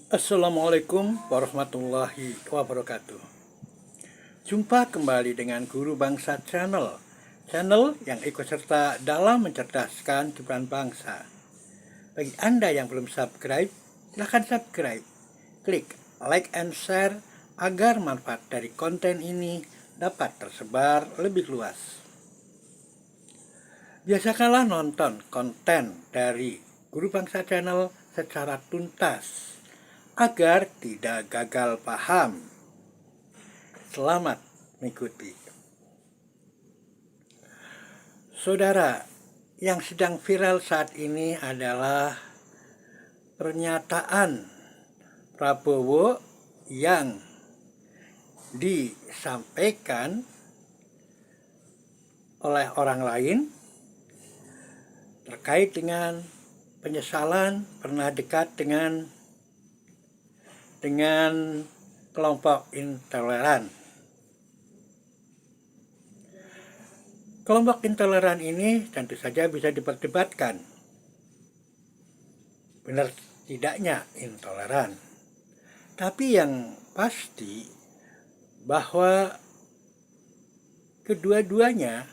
Assalamualaikum warahmatullahi wabarakatuh. Jumpa kembali dengan Guru Bangsa Channel, channel yang ikut serta dalam mencerdaskan kehidupan bangsa. Bagi Anda yang belum subscribe, silahkan subscribe. Klik like and share agar manfaat dari konten ini dapat tersebar lebih luas. Biasakanlah nonton konten dari Guru Bangsa Channel secara tuntas agar tidak gagal paham. Selamat mengikuti. Saudara, yang sedang viral saat ini adalah pernyataan Prabowo yang disampaikan oleh orang lain terkait dengan penyesalan pernah dekat dengan kelompok intoleran. Kelompok intoleran ini tentu saja bisa diperdebatkan benar tidaknya intoleran. Tapi yang pasti bahwa kedua-duanya,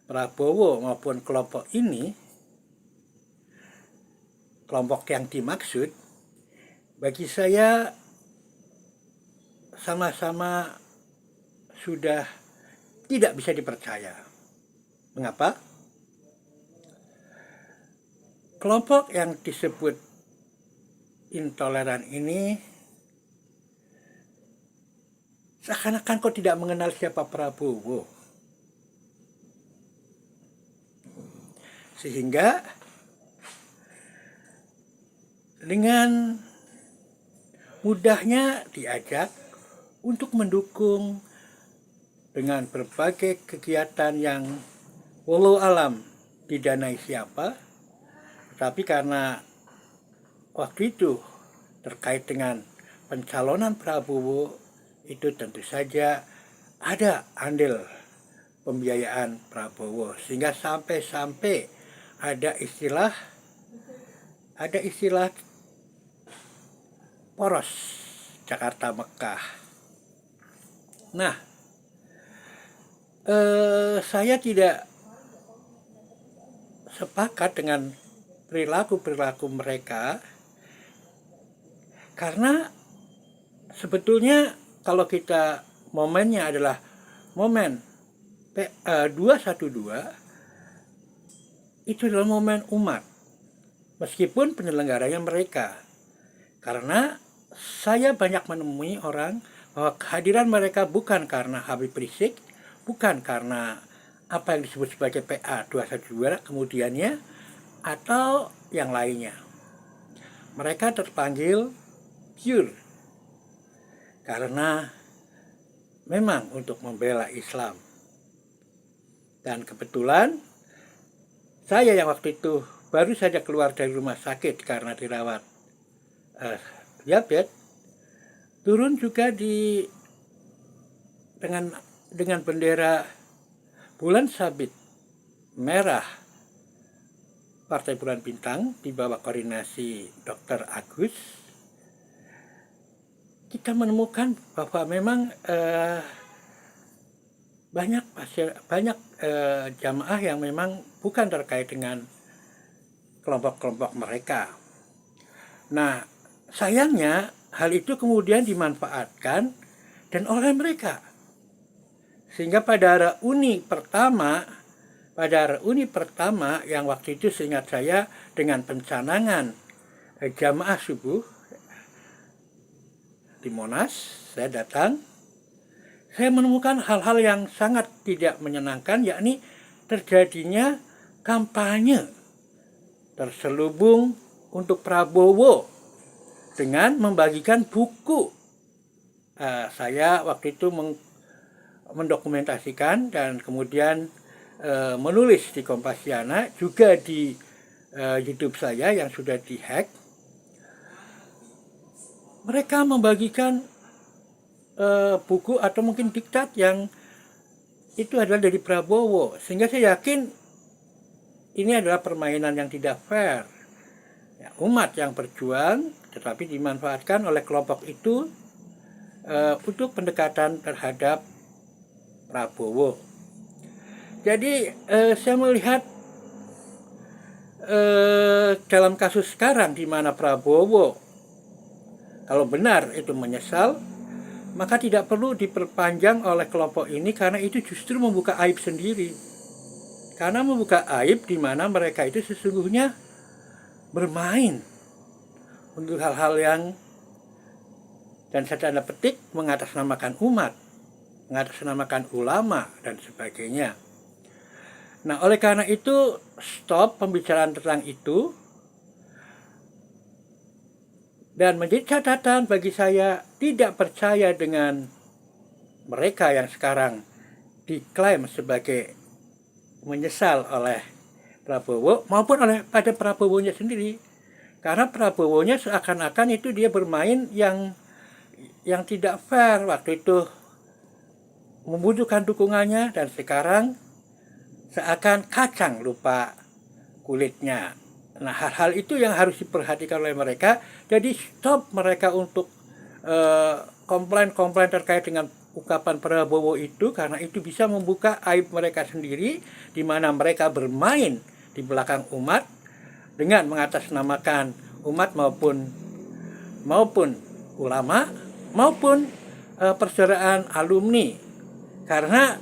Prabowo maupun kelompok ini, kelompok yang dimaksud, bagi saya sama-sama sudah tidak bisa dipercaya. Mengapa? Kelompok yang disebut intoleran ini seakan-akan kok tidak mengenal siapa Prabowo. Sehingga dengan mudahnya diajak untuk mendukung dengan berbagai kegiatan yang walau alam didanai siapa, tetapi karena waktu itu terkait dengan pencalonan Prabowo, itu tentu saja ada andil pembiayaan Prabowo, sehingga sampai ada istilah poros Jakarta Mekah. Nah, saya tidak sepakat dengan perilaku mereka, karena sebetulnya kalau kita momennya adalah momen 212, itu adalah momen umat, meskipun penyelenggaranya mereka. Karena saya banyak menemui orang bahwa kehadiran mereka bukan karena Habib Rizik, bukan karena apa yang disebut sebagai PA 212 kemudiannya, atau yang lainnya. Mereka terpanggil pure karena memang untuk membela Islam. Dan kebetulan saya yang waktu itu baru saja keluar dari rumah sakit karena dirawat diabetes, turun juga dengan bendera bulan sabit merah Partai Bulan Bintang di bawah koordinasi Dr. Agus. Kita menemukan bahwa memang banyak jamaah yang memang bukan terkait dengan kelompok-kelompok mereka. Nah, sayangnya hal itu kemudian dimanfaatkan dan oleh mereka, sehingga pada reuni pertama yang waktu itu seingat saya dengan pencanangan jamaah subuh di Monas, saya datang. Saya menemukan hal-hal yang sangat tidak menyenangkan, yakni terjadinya kampanye terselubung untuk Prabowo dengan membagikan buku. Saya waktu itu mendokumentasikan dan kemudian menulis di Kompasiana, juga di YouTube saya yang sudah dihack. Mereka membagikan buku atau mungkin diktat yang itu adalah dari Prabowo, sehingga saya yakin ini adalah permainan yang tidak fair. Ya, umat yang berjuang tetapi dimanfaatkan oleh kelompok itu untuk pendekatan terhadap Prabowo. Jadi saya melihat dalam kasus sekarang di mana Prabowo kalau benar itu menyesal, maka tidak perlu diperpanjang oleh kelompok ini karena itu justru membuka aib sendiri. Karena membuka aib di mana mereka itu sesungguhnya bermain untuk hal-hal yang dan saya tanda petik mengatasnamakan umat, mengatasnamakan ulama dan sebagainya. Nah, oleh karena itu stop pembicaraan tentang itu. Dan menjadi catatan bagi saya, tidak percaya dengan mereka yang sekarang diklaim sebagai menyesal oleh Prabowo maupun oleh pada Prabowo-nya sendiri. Karena Prabowo-nya seakan-akan itu dia bermain yang tidak fair, waktu itu membutuhkan dukungannya dan sekarang seakan kacang lupa kulitnya. Nah, hal-hal itu yang harus diperhatikan oleh mereka. Jadi stop mereka untuk komplain-komplain terkait dengan ungkapan Prabowo itu, karena itu bisa membuka aib mereka sendiri, di mana mereka bermain di belakang umat dengan mengatasnamakan umat maupun ulama maupun persaudaraan alumni. Karena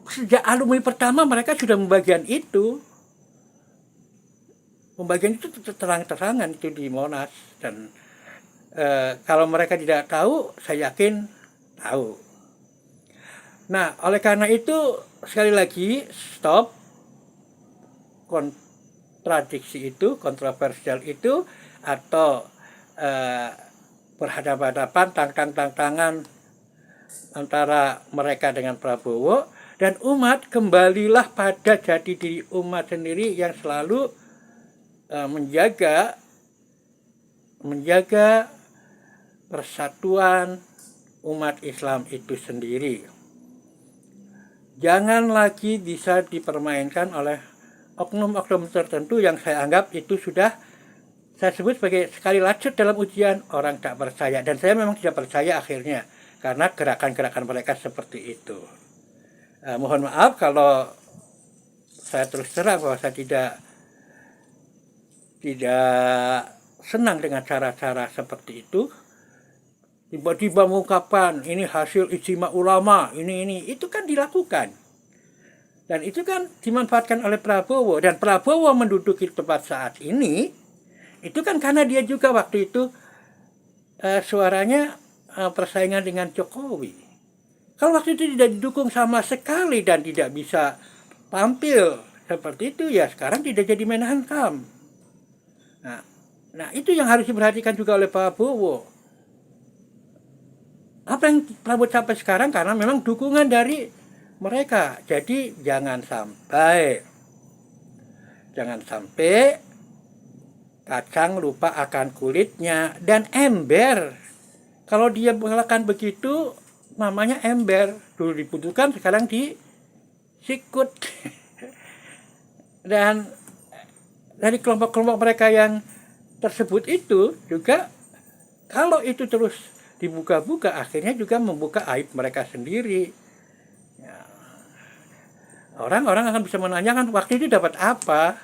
sejak alumni pertama mereka sudah membagian itu. Pembagian itu terang-terangan itu di Monas, dan kalau mereka tidak tahu, saya yakin tahu. Nah, oleh karena itu sekali lagi stop kontradiksi itu, kontroversial itu, atau berhadapan-hadapan tantang-tantangan antara mereka dengan Prabowo, dan umat kembalilah pada jati diri umat sendiri yang selalu menjaga persatuan umat Islam itu sendiri. Jangan lagi bisa dipermainkan oleh oknum-oknum tertentu yang saya anggap itu sudah saya sebut sebagai sekali lacut dalam ujian orang tak percaya, dan saya memang tidak percaya akhirnya karena gerakan-gerakan mereka seperti itu. Mohon maaf kalau saya terus terang bahwa saya tidak senang dengan cara-cara seperti itu. Tiba-tiba mengungkapkan ini hasil ijtima ulama, ini itu kan dilakukan. Dan itu kan dimanfaatkan oleh Prabowo, dan Prabowo menduduki tempat saat ini itu kan karena dia juga waktu itu suaranya persaingan dengan Jokowi. Kalau waktu itu tidak didukung sama sekali dan tidak bisa tampil seperti itu, ya sekarang tidak jadi Menhankam. Nah, itu yang harus diperhatikan juga oleh Prabowo. Apa yang Prabowo capai sekarang karena memang dukungan dari mereka. Jadi jangan sampai kacang lupa akan kulitnya dan ember. Kalau dia melakukan begitu, namanya ember. Dulu dibutuhkan, sekarang disikut. Dan dari kelompok-kelompok mereka yang tersebut itu juga, kalau itu terus dibuka-buka, akhirnya juga membuka aib mereka sendiri. Ya. Orang-orang akan bisa menanyakan waktu itu dapat apa.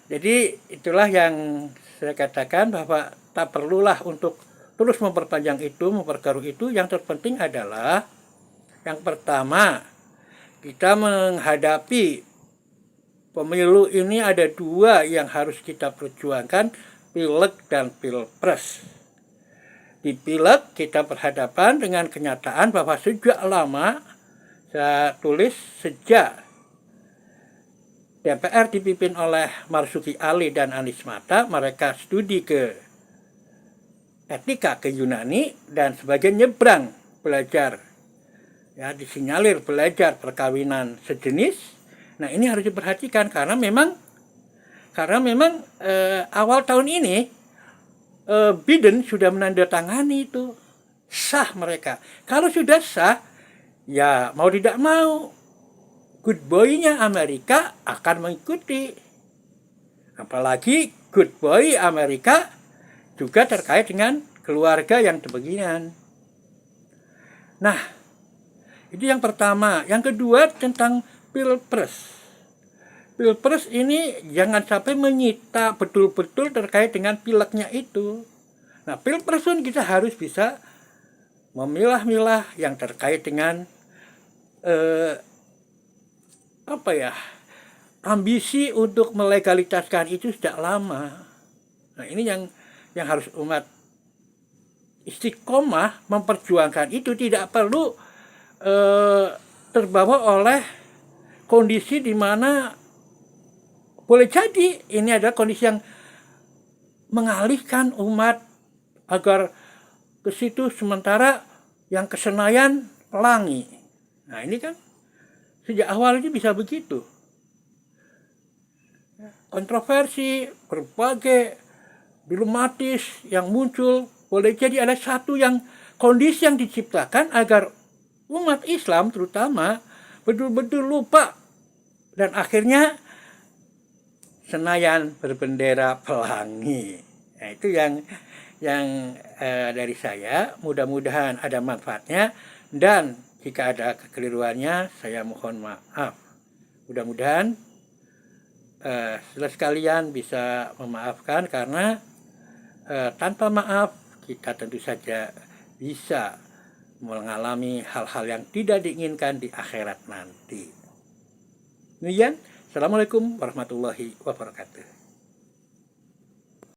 Jadi itulah yang saya katakan, bahwa tak perlulah untuk terus memperpanjang itu, memperkeruh itu. Yang terpenting adalah yang pertama, kita menghadapi pemilu ini ada dua yang harus kita perjuangkan, Pileg dan Pilpres. Di Pileg kita berhadapan dengan kenyataan bahwa sejak lama, saya tulis sejak DPR dipimpin oleh Marzuki Ali dan Anies Mata, mereka studi ke etika ke Yunani dan sebagian nyebrang belajar, ya disinyalir belajar perkawinan sejenis. Nah, ini harus diperhatikan karena memang awal tahun ini Biden sudah menandatangani itu, sah mereka. Kalau sudah sah, ya mau tidak mau good boy-nya Amerika akan mengikuti. Apalagi good boy Amerika juga terkait dengan keluarga yang beginian. Nah, itu yang pertama. Yang kedua tentang pilpres. Pilpres ini jangan sampai menyita betul-betul terkait dengan pileknya itu. Nah, pilpres pun kita harus bisa memilah-milah yang terkait dengan ambisi untuk melegalitaskan itu sejak lama. Nah, ini yang harus umat istiqomah memperjuangkan itu, tidak perlu terbawa oleh kondisi di mana boleh jadi ini adalah kondisi yang mengalihkan umat agar ke situ, sementara yang ke Senayan pelangi. Nah, ini kan sejak awal ini bisa begitu. Kontroversi berbagai dilematis yang muncul, boleh jadi ada satu yang kondisi yang diciptakan agar umat Islam terutama betul-betul lupa, dan akhirnya Senayan berbendera pelangi. Nah, itu yang dari saya. Mudah-mudahan ada manfaatnya, dan jika ada kekeliruannya saya mohon maaf. Mudah-mudahan saudara sekalian bisa memaafkan, karena tanpa maaf kita tentu saja bisa mengalami hal-hal yang tidak diinginkan di akhirat nanti. Demikian, Assalamualaikum warahmatullahi wabarakatuh.